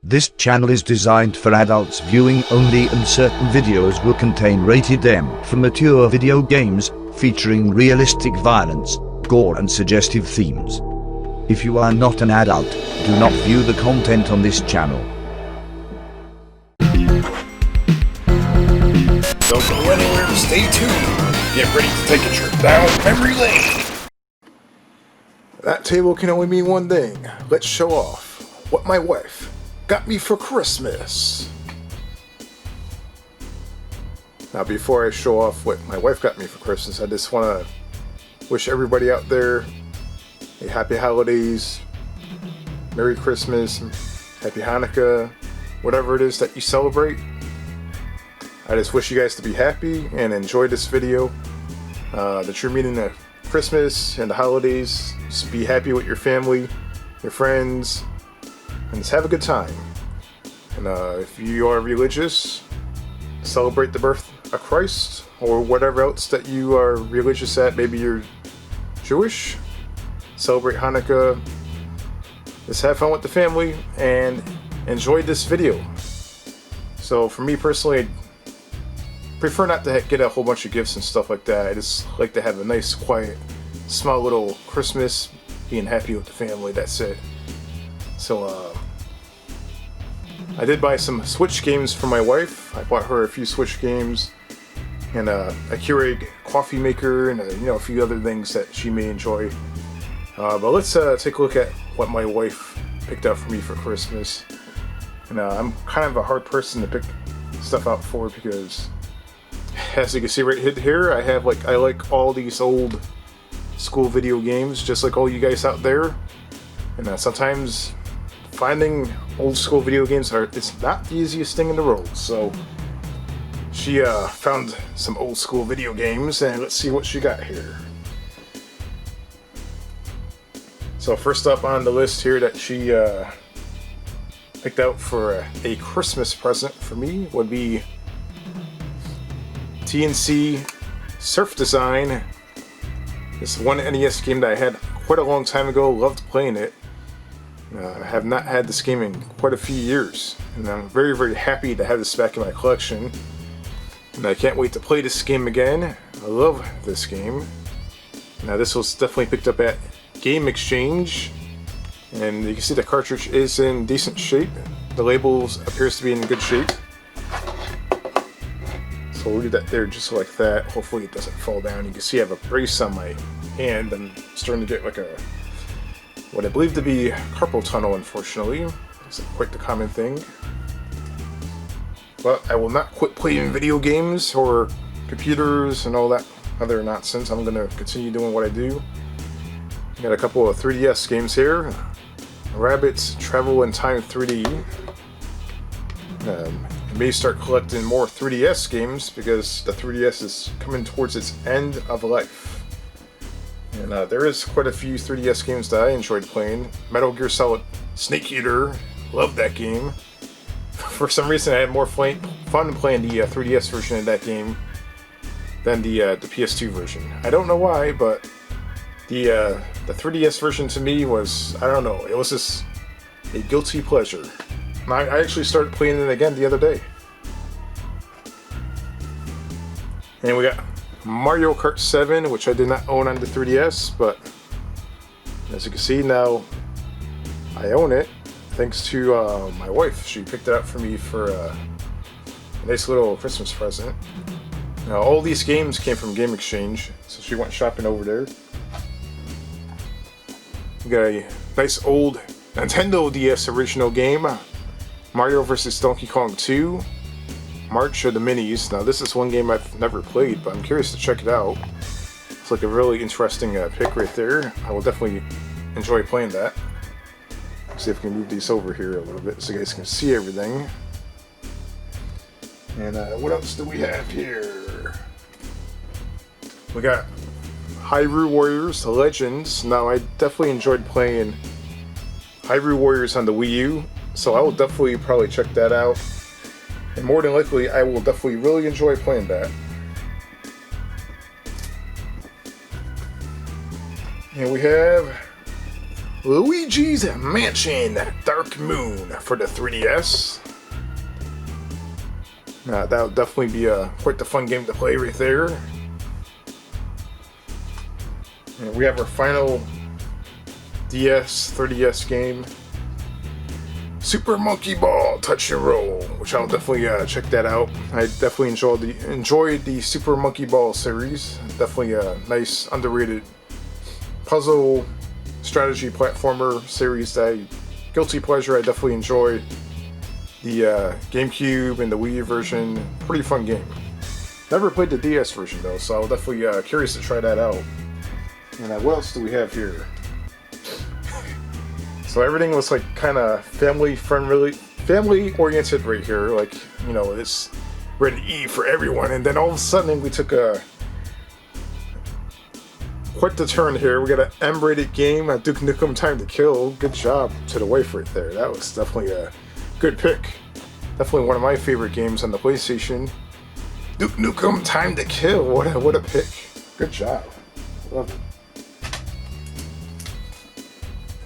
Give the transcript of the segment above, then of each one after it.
This channel is designed for adults viewing only, and certain videos will contain rated M for mature video games, featuring realistic violence, gore and suggestive themes. If you are not an adult, do not view the content on this channel. Don't go anywhere, stay tuned. Get ready to take a trip down memory lane. That table can only mean one thing. Let's show off what my wife got me for Christmas. Now, before I show off what my wife got me for Christmas, I just want to wish everybody out there a happy holidays, Merry Christmas, Happy Hanukkah, whatever it is that you celebrate. I just wish you guys to be happy and enjoy this video. That you're meeting the Christmas and the holidays. Just be happy with your family, your friends, and just have a good time. And if you are religious, celebrate the birth of Christ, or whatever else that you are religious at. Maybe you're Jewish, celebrate Hanukkah. Just have fun with the family and enjoy this video. So for me personally, I prefer not to get a whole bunch of gifts and stuff like that. I just like to have a nice, quiet, small little Christmas, being happy with the family. That's it. So I did buy some Switch games for my wife. I bought her a few Switch games and a Keurig coffee maker and a few other things that she may enjoy. But let's take a look at what my wife picked out for me for Christmas. And I'm kind of a hard person to pick stuff out for, because as you can see right here, I like all these old school video games, just like all you guys out there. And sometimes finding old school video games it's not the easiest thing in the world. So she found some old school video games, and let's see what she got here. So first up on the list here that she picked out for a Christmas present for me would be TNC Surf Design. This one NES game that I had quite a long time ago. Loved playing it. I have not had this game in quite a few years, and I'm very, very happy to have this back in my collection. And I can't wait to play this game again. I love this game. Now, this was definitely picked up at Game Exchange, and you can see the cartridge is in decent shape. The label appears to be in good shape. So we'll leave that there just like that. Hopefully it doesn't fall down. You can see I have a brace on my hand. I'm starting to get like what I believe to be carpal tunnel, unfortunately. It's quite the common thing. But I will not quit playing video games or computers and all that other nonsense. I'm going to continue doing what I do. Got a couple of 3DS games here. Rabbids Travel in Time 3D. I may start collecting more 3DS games, because the 3DS is coming towards its end of life. And there is quite a few 3DS games that I enjoyed playing. Metal Gear Solid Snake Eater, loved that game. For some reason I had more fun playing the 3DS version of that game than the PS2 version. I don't know why, but the 3DS version to me was, I don't know, it was just a guilty pleasure. I actually started playing it again the other day. And we got Mario Kart 7, which I did not own on the 3DS, but as you can see now, I own it thanks to my wife. She picked it up for me for a nice little Christmas present. Now, all these games came from Game Exchange, so she went shopping over there. We got a nice old Nintendo DS original game, Mario vs. Donkey Kong 2, March of the Minis. Now, this is one game I've never played, but I'm curious to check it out. It's like a really interesting pick right there. I will definitely enjoy playing that. See if we can move these over here a little bit so you guys can see everything. And what else do we have here? We got Hyrule Warriors Legends. Now, I definitely enjoyed playing Hyrule Warriors on the Wii U, so I will definitely probably check that out. And more than likely, I will definitely really enjoy playing that. And we have Luigi's Mansion Dark Moon for the 3DS. That'll definitely be quite the fun game to play right there. And we have our final DS, 3DS game, Super Monkey Ball Touch and Roll, which I'll definitely check that out. I definitely enjoyed the Super Monkey Ball series. Definitely a nice, underrated puzzle strategy platformer series guilty pleasure. I definitely enjoy the GameCube and the Wii version. Pretty fun game. Never played the DS version though, so I'm definitely curious to try that out. And what else do we have here? So everything was like kind of family oriented right here. Like, you know, it's rated E for everyone. And then all of a sudden we took quite the turn here. We got an M-rated game, a Duke Nukem Time to Kill. Good job to the wife right there. That was definitely a good pick. Definitely one of my favorite games on the PlayStation. Duke Nukem Time to Kill. What a pick. Good job. Love it.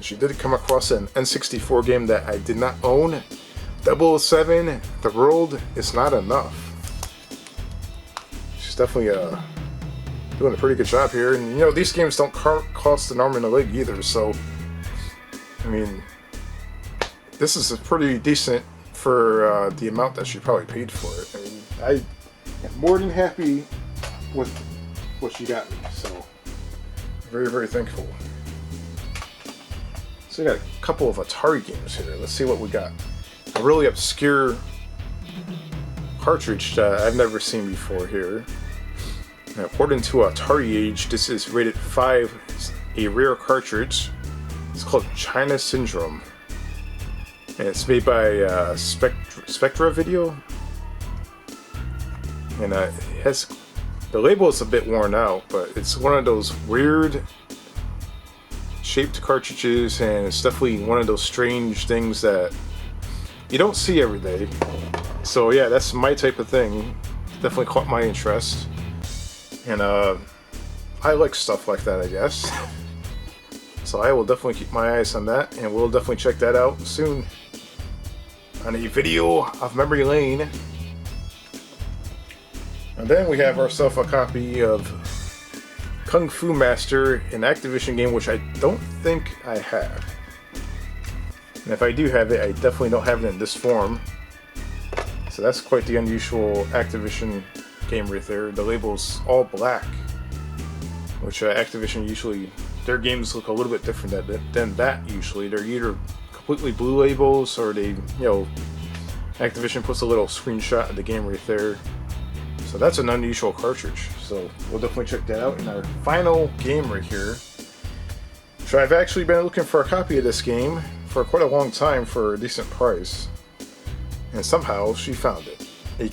She did come across an N64 game that I did not own. 007, The World Is Not Enough. She's definitely doing a pretty good job here. And you know, these games don't cost an arm and a leg either, so I mean, this is pretty decent for the amount that she probably paid for it. I mean, I am more than happy with what she got me, so very, very thankful. So we got a couple of Atari games here. Let's see what we got. A really obscure cartridge that I've never seen before here. Now, according to Atari Age, this is rated 5. It's a rare cartridge. It's called China Syndrome. And it's made by Spectra Video. And it has, the label is a bit worn out, but it's one of those weird shaped cartridges, and it's definitely one of those strange things that you don't see every day. So yeah, that's my type of thing. Definitely caught my interest, and I like stuff like that, I guess. So I will definitely keep my eyes on that, and we'll definitely check that out soon on a video of Memory Lane. And then we have ourselves a copy of Kung Fu Master, an Activision game which I don't think I have. And if I do have it, I definitely don't have it in this form. So that's quite the unusual Activision game right there. The label's all black, which Activision usually, their games look a little bit different than that usually. They're either completely blue labels, or they, you know, Activision puts a little screenshot of the game right there. So that's an unusual cartridge. So we'll definitely check that out in our final game right here. So I've actually been looking for a copy of this game for quite a long time for a decent price. And somehow she found it. A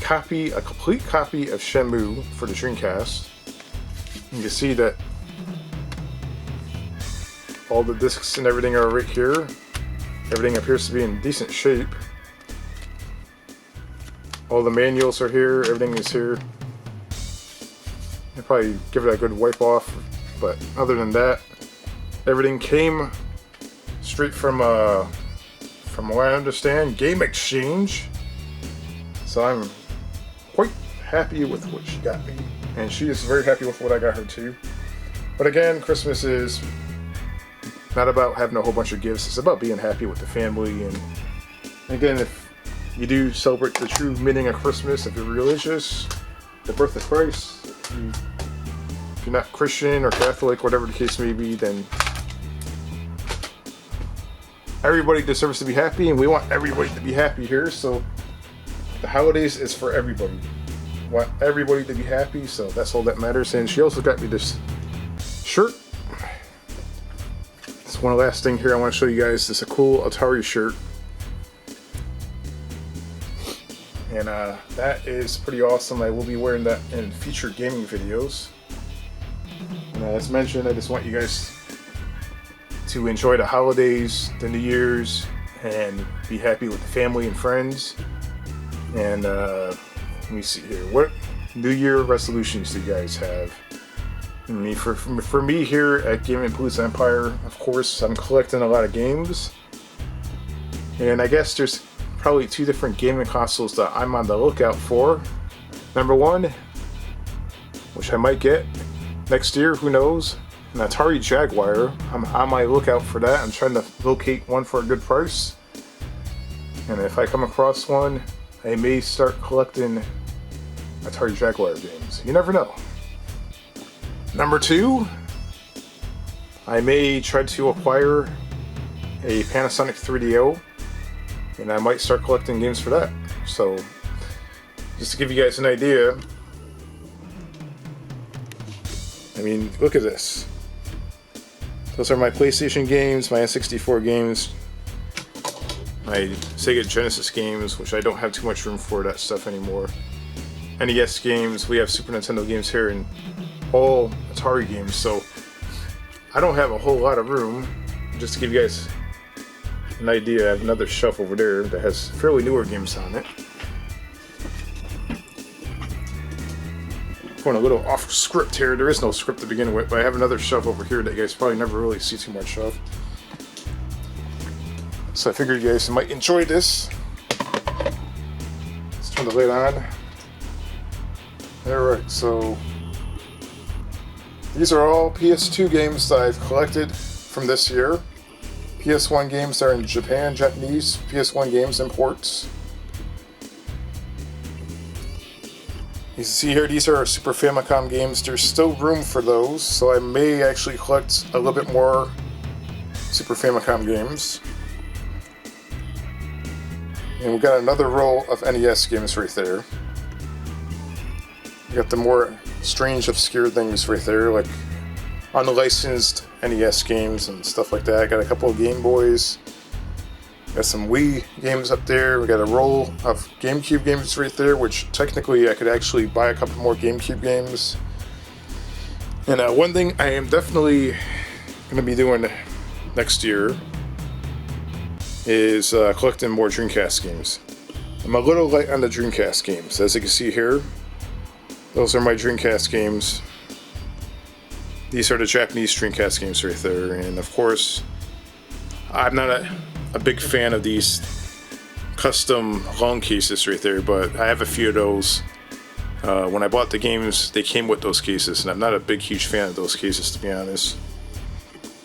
complete copy of Shenmue for the Dreamcast. You can see that all the discs and everything are right here. Everything appears to be in decent shape. All the manuals are here, everything is here. I'll probably give it a good wipe off, but other than that, everything came straight from what I understand, Game Exchange. So I'm quite happy with what she got me, and she is very happy with what I got her too. But again, Christmas is not about having a whole bunch of gifts, it's about being happy with the family. And again, if you do celebrate the true meaning of Christmas, if you're religious, the birth of Christ, if you're not Christian or Catholic, whatever the case may be, then everybody deserves to be happy, and we want everybody to be happy here. So the holidays is for everybody. We want everybody to be happy, so that's all that matters. And she also got me this shirt. It's one last thing here I want to show you guys. This is a cool Atari shirt. And that is pretty awesome. I will be wearing that in future gaming videos. And as mentioned, I just want you guys to enjoy the holidays, the New Year's, and be happy with the family and friends. And let me see here. What New Year resolutions do you guys have? I mean, for me here at Gaming Palooza Empire, of course, I'm collecting a lot of games. And I guess there's probably two different gaming consoles that I'm on the lookout for. Number one, which I might get next year, who knows, an Atari Jaguar. I'm on my lookout for that. I'm trying to locate one for a good price. And if I come across one, I may start collecting Atari Jaguar games. You never know. Number two, I may try to acquire a Panasonic 3DO, and I might start collecting games for that. So, just to give you guys an idea, I mean, look at this. Those are my PlayStation games, my N64 games, my Sega Genesis games, which I don't have too much room for that stuff anymore. NES games, we have Super Nintendo games here, and all Atari games, so I don't have a whole lot of room. Just to give you guys an idea, I have another shelf over there that has fairly newer games on it. Going a little off script here, there is no script to begin with, but I have another shelf over here that you guys probably never really see too much of. So I figured you guys might enjoy this. Let's turn the lid on. Alright, so these are all PS2 games that I've collected from this year. PS1 games that are in Japan, Japanese PS1 games imports. You can see here, these are Super Famicom games. There's still room for those, so I may actually collect a little bit more Super Famicom games. And we got another row of NES games right there. We got the more strange, obscure things right there, like unlicensed NES games and stuff like that. Got a couple of Game Boys. Got some Wii games up there. We got a roll of GameCube games right there, which technically I could actually buy a couple more GameCube games. And one thing I am definitely going to be doing next year is collecting more Dreamcast games. I'm a little light on the Dreamcast games. As you can see here, those are my Dreamcast games. These are the Japanese Dreamcast games right there. And of course, I'm not a big fan of these custom long cases right there, but I have a few of those. When I bought the games, they came with those cases, and I'm not a big, huge fan of those cases, to be honest.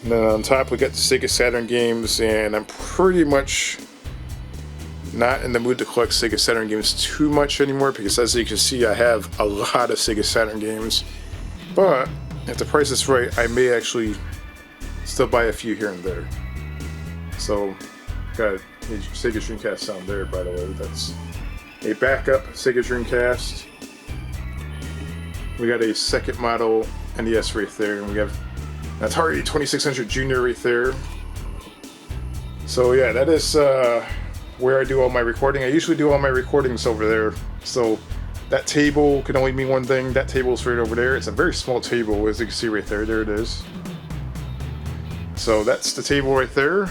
And then on top, we got the Sega Saturn games, and I'm pretty much not in the mood to collect Sega Saturn games too much anymore, because as you can see, I have a lot of Sega Saturn games. But if the price is right, I may actually still buy a few here and there. So, got a Sega Dreamcast sound there, by the way. That's a backup Sega Dreamcast. We got a second model NES right there, and we have an Atari 2600 Junior right there. So yeah, that is where I do all my recording. I usually do all my recordings over there. So that table can only mean one thing. That table is right over there. It's a very small table, as you can see right there. There it is. So that's the table right there.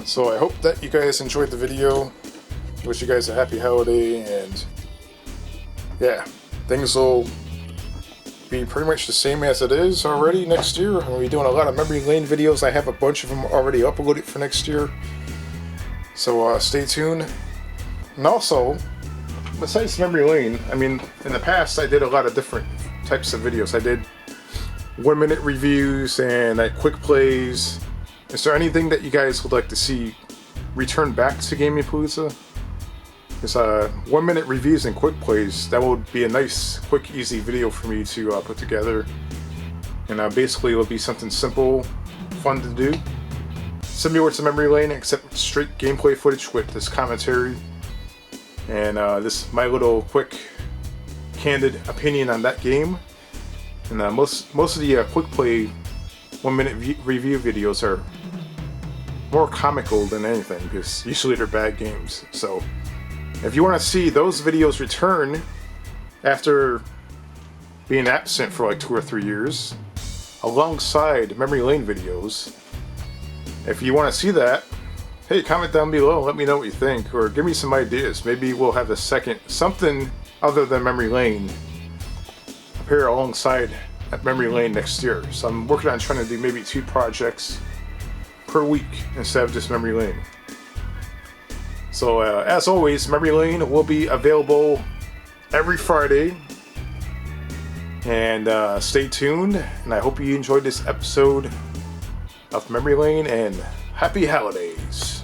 So I hope that you guys enjoyed the video. Wish you guys a happy holiday, and yeah, things will be pretty much the same as it is already next year. I'm going to be doing a lot of memory lane videos. I have a bunch of them already uploaded for next year. So stay tuned. And also, besides memory lane, I mean, in the past I did a lot of different types of videos. I did 1-minute reviews and quick plays. Is there anything that you guys would like to see return back to Gaming Palooza? It's 1-minute reviews and quick plays. That would be a nice, quick, easy video for me to put together. And basically, it will be something simple, fun to do. Similar to Memory Lane, except straight gameplay footage with this commentary. And this my little quick, candid opinion on that game. And most of the quick play 1-minute review videos are more comical than anything, because usually they're bad games. So if you want to see those videos return after being absent for like 2 or 3 years, alongside Memory Lane videos, if you want to see that, hey, comment down below and let me know what you think, or give me some ideas. Maybe we'll have a second, something other than Memory Lane, pair alongside at Memory Lane next year. So I'm working on trying to do maybe 2 projects per week instead of just Memory Lane. So as always, Memory Lane will be available every Friday. And stay tuned. And I hope you enjoyed this episode of Memory Lane, and happy holidays.